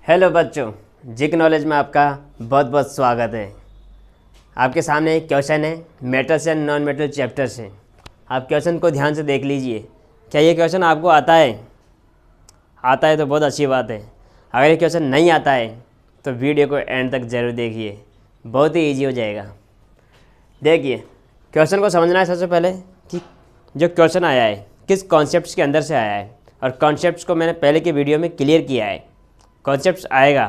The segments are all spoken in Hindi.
हेलो बच्चों, जिक नॉलेज में आपका बहुत बहुत स्वागत है। आपके सामने एक क्वेश्चन है metals and non metal chapter से। आप क्वेश्चन को ध्यान से देख लीजिए। क्या ये क्वेश्चन आपको आता है? आता है तो बहुत अच्छी बात है। अगर ये क्वेश्चन नहीं आता है तो वीडियो को एंड तक ज़रूर देखिए, बहुत ही ईजी हो जाएगा। देखिए, क्वेश्चन को समझना है सबसे पहले कि जो क्वेश्चन आया है किस कॉन्सेप्ट्स के अंदर से आया है, और कॉन्सेप्ट्स को मैंने पहले के वीडियो में क्लियर किया है। कॉन्सेप्ट्स आएगा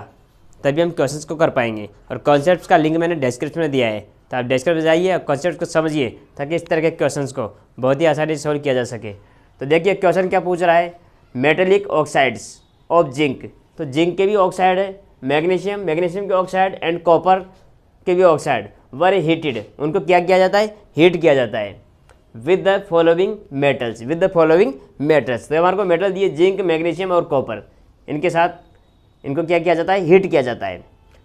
तभी हम क्वेश्चंस को कर पाएंगे, और कॉन्सेप्ट्स का लिंक मैंने डिस्क्रिप्शन में दिया है, तो आप डिस्क्रिप्शन में जाइए और कॉन्सेप्ट को समझिए ताकि इस तरह के क्वेश्चंस को बहुत ही आसानी से सॉल्व किया जा सके। तो देखिए क्वेश्चन क्या पूछ रहा है, मेटेलिक ऑक्साइड्स ऑफ जिंक। तो जिंक के भी ऑक्साइड है, मैग्नीशियम के ऑक्साइड एंड कॉपर के भी ऑक्साइड वर हीटेड। उनको क्या किया जाता है? हीट किया जाता है विद द फॉलोइंग मेटल्स। तो हमारे को मेटल दिए जिंक, मैग्नीशियम और कॉपर, इनके साथ इनको क्या किया जाता है? हीट किया जाता है।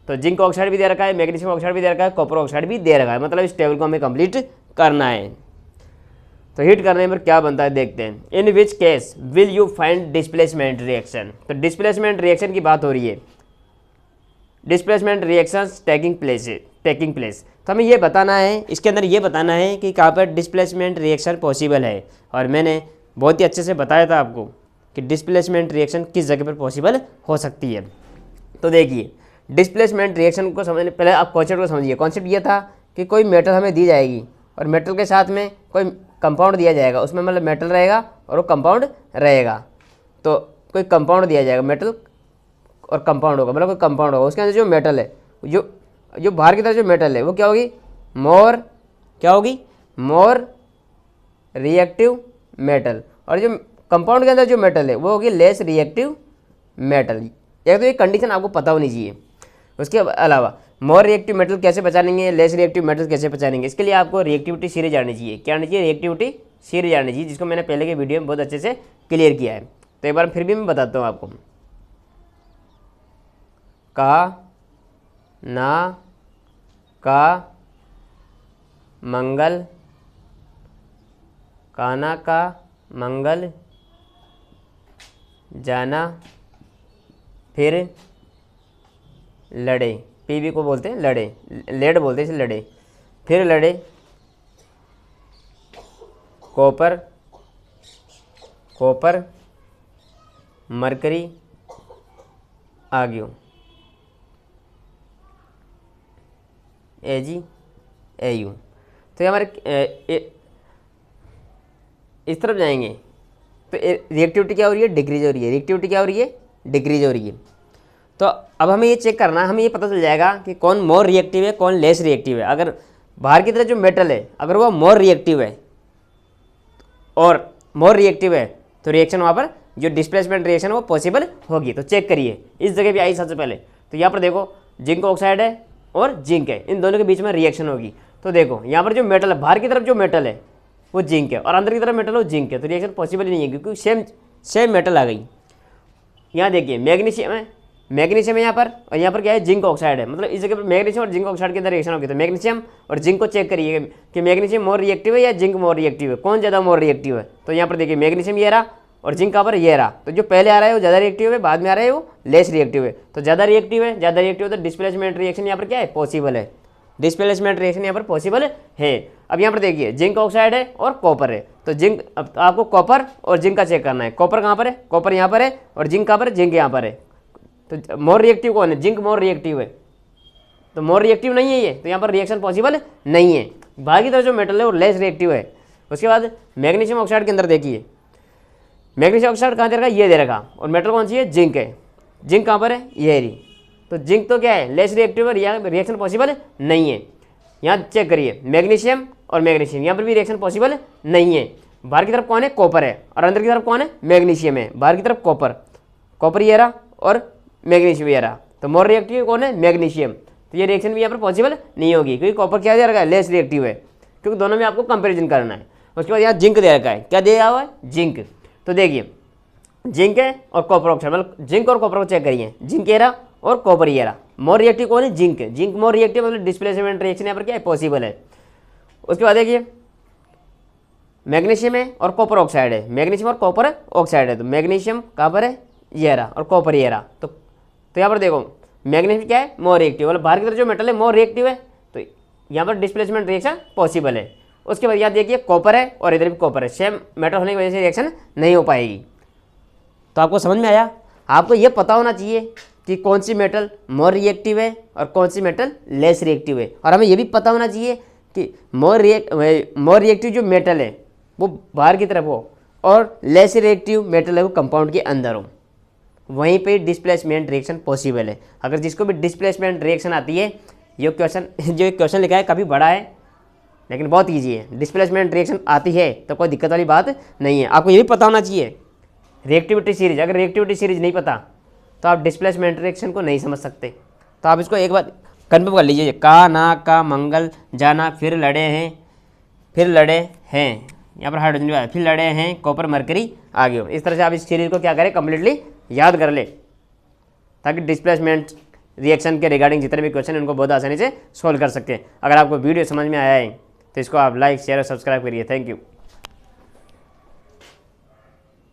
तो जिंक ऑक्साइड भी दे रखा है, मैग्नीशियम ऑक्साइड भी दे रखा है, कॉपर ऑक्साइड भी दे रखा है, मतलब इस टेबल को हमें कंप्लीट करना है। तो हीट करने पर क्या बनता है देखते हैं। In which case will you find displacement reaction. तो डिस्प्लेसमेंट रिएक्शन की बात हो रही है, डिस्प्लेसमेंट रिएक्शंस टेकिंग प्लेस। तो हमें ये बताना है, इसके अंदर ये बताना है कि कहाँ पर डिस्प्लेसमेंट रिएक्शन पॉसिबल है। और मैंने बहुत ही अच्छे से बताया था आपको कि डिस्प्लेसमेंट रिएक्शन किस जगह पर पॉसिबल हो सकती है। तो देखिए, डिस्प्लेसमेंट रिएक्शन को समझने पहले आप कॉन्सेप्ट को समझिए। कॉन्सेप्ट ये था कि कोई मेटल हमें दी जाएगी और मेटल के साथ में कोई कंपाउंड दिया जाएगा, उसमें मतलब मेटल रहेगा और वो कंपाउंड रहेगा। तो कोई कंपाउंड दिया जाएगा, मेटल और कंपाउंड होगा, मतलब कोई कंपाउंड होगा, उसके अंदर जो मेटल है, जो बाहर की तरफ जो मेटल है वो क्या होगी? More reactive metal. और जो कंपाउंड के अंदर जो मेटल है वो होगी लेस रिएक्टिव मेटल। एक तो ये कंडीशन आपको पता होनी चाहिए। उसके अलावा मोर रिएक्टिव मेटल कैसे पहचानेंगे, लेस रिएक्टिव मेटल कैसे पहचानेंगे, इसके लिए आपको रिएक्टिविटी सीरीज जाननी चाहिए। क्या आनी चाहिए? रिएक्टिविटी सीरीज जाननी चाहिए, जिसको मैंने पहले के वीडियो में बहुत अच्छे से क्लियर किया है। तो एक बार फिर भी मैं बताता हूँ आपको। का, ना, का, मंगल, काना का मंगल, जाना, फिर लड़े। पीवी को बोलते हैं लड़े, लेड बोलते हैं इसे, लड़े, फिर लड़े, कॉपर, मरकरी, आग्यू, एजी, एयू। तो ये हमारे इस तरफ जाएंगे तो रिएक्टिविटी क्या हो रही है? डिक्रीज हो रही है। रिएक्टिविटी क्या हो रही है? डिक्रीज हो रही है। तो अब हमें ये चेक करना है, हमें ये पता चल जाएगा कि कौन मोर रिएक्टिव है, कौन लेस रिएक्टिव है। अगर बाहर की तरफ जो मेटल है अगर वो मोर रिएक्टिव है तो रिएक्शन वहाँ पर जो डिस्प्लेसमेंट रिएक्शन है वो पॉसिबल होगी। तो चेक करिए, इस जगह भी आई सबसे पहले। तो यहाँ पर देखो जिंक ऑक्साइड है और जिंक है, इन दोनों के बीच में रिएक्शन होगी। तो देखो यहाँ पर जो मेटल है, बाहर की तरफ जो मेटल है वो जिंक है और अंदर की तरफ मेटल है वो जिंक है, तो रिएक्शन पॉसिबल ही नहीं है क्योंकि सेम मेटल आ गई। यहाँ देखिए मैग्नीशियम है यहाँ पर, और यहाँ पर क्या है? जिंक ऑक्साइड है, मतलब इस जगह पर मैग्नीशियम और जिंक ऑक्साइड के अंदर रिएक्शन होगी। तो मैग्नीशियम और जिंक को चेक करिए कि मैग्नीशियम मोर रिएक्टिव है या जिंक मोर रिएक्टिव है, कौन ज़्यादा मोर रिएक्टिव है। तो यहाँ पर देखिए मैग्नीशियम ये रहा और जिंक कहाँ पर? ये रहा। तो जो पहले आ रहा है वो ज़्यादा रिएक्टिव है, बाद में आ रहा है वो लेस रिएक्टिव है। तो ज़्यादा रिएक्टिव तो डिस्प्लेसमेंट रिएक्शन यहाँ पर क्या है? पॉसिबल है। डिस्प्लेसमेंट रिएक्शन यहाँ पर पॉसिबल है। अब यहाँ पर देखिए जिंक ऑक्साइड है और कॉपर है। तो जिंक, अब आपको कॉपर और जिंक का चेक करना है। कॉपर कहाँ पर है? कॉपर यहाँ पर है, और जिंक कहाँ पर है? जिंक यहाँ पर है। तो मोर रिएक्टिव कौन है? जिंक मोर रिएक्टिव है, तो मोर रिएक्टिव नहीं है ये, तो यहाँ पर रिएक्शन पॉसिबल नहीं है। बाहर की तरफ जो मेटल है वो लेस रिएक्टिव है। उसके बाद मैग्नीशियम ऑक्साइड के अंदर देखिए, मैग्नीशियम ऑक्साइड कहाँ दे रखा? ये दे रखा, और मेटल कौन सी है? जिंक है। जिंक कहाँ पर है? ये रही। तो जिंक तो क्या है? लेस रिएक्टिव है, यहाँ रिएक्शन पॉसिबल नहीं है। यहाँ चेक करिए मैग्नीशियम और मैग्नीशियम, यहाँ पर भी रिएक्शन पॉसिबल नहीं है। बाहर की तरफ कौन है? कॉपर है, और अंदर की तरफ कौन है? मैग्नीशियम है। बाहर की तरफ कॉपर ये रहा और मैग्नीशियम ये रहा। तो मोर रिएक्टिव कौन है? मैग्नीशियम। तो ये रिएक्शन भी यहाँ पर पॉसिबल नहीं होगी क्योंकि कॉपर क्या दे रखा है? लेस रिएक्टिव है, क्योंकि दोनों में आपको कंपेरिजन करना है। उसके बाद यहाँ जिंक दे रखा है, क्या दिया हुआ है? जिंक। तो देखिए जिंक है और कॉपर ऑक्साइड, मतलब जिंक और कॉपर को चेक करिए, जिंक ये रहा और कॉपर ये रहा। मोर रिएक्टिव कौन है? जिंक। जिंक मोर रिएक्टिव, मतलब डिस्प्लेसमेंट रिएक्शन यहाँ पर क्या है? पॉसिबल है। उसके बाद देखिए मैग्नीशियम है और कॉपर ऑक्साइड है, मैग्नीशियम और कॉपर ऑक्साइड है। तो मैग्नीशियम कहाँ पर है? ये रहा, और कॉपर ये रहा। तो तो यहाँ पर देखो मैग्नीफिक क्या है, मोर रिएक्टिव, मतलब बाहर की तरफ जो मेटल है मोर रिएक्टिव है, तो यहाँ पर डिस्प्लेसमेंट रिएक्शन पॉसिबल है। उसके बाद यहाँ देखिए कॉपर है और इधर भी कॉपर है, सेम मेटल होने की वजह से रिएक्शन नहीं हो पाएगी। तो आपको समझ में आया। आपको ये पता होना चाहिए कि कौन सी मेटल मोर रिएक्टिव है और कौन सी मेटल लेस रिएक्टिव है, और हमें ये भी पता होना चाहिए कि मोर रिएक्टिव जो मेटल है वो बाहर की तरफ हो और लेस रिएक्टिव मेटल है वो कंपाउंड के अंदर हो, वहीं पे डिस्प्लेसमेंट रिएक्शन पॉसिबल है। अगर जिसको भी डिस्प्लेसमेंट रिएक्शन आती है, ये क्वेश्चन लिखा है काफ़ी बड़ा है लेकिन बहुत ईजी है, डिस्प्लेसमेंट रिएक्शन आती है तो कोई दिक्कत वाली बात नहीं है। आपको ये भी पता होना चाहिए रिएक्टिविटी सीरीज, अगर रिएक्टिविटी सीरीज नहीं पता तो आप डिस्प्लेसमेंट रिएक्शन को नहीं समझ सकते। तो आप इसको एक बार कन्फर्म कर लीजिए, का ना का मंगल जाना, फिर लड़े हैं, यहाँ पर हाइड्रोजन भी आया, फिर लड़े हैं कॉपर मरकरी आगे हो। इस तरह से आप इस सीरीज को क्या करें, कम्प्लीटली याद कर ले, ताकि डिस्प्लेसमेंट रिएक्शन के रिगार्डिंग जितने भी क्वेश्चन हैं उनको बहुत आसानी से सोल्व कर सकते हैं। अगर आपको वीडियो समझ में आया है तो इसको आप लाइक शेयर और सब्सक्राइब करिए। Thank you.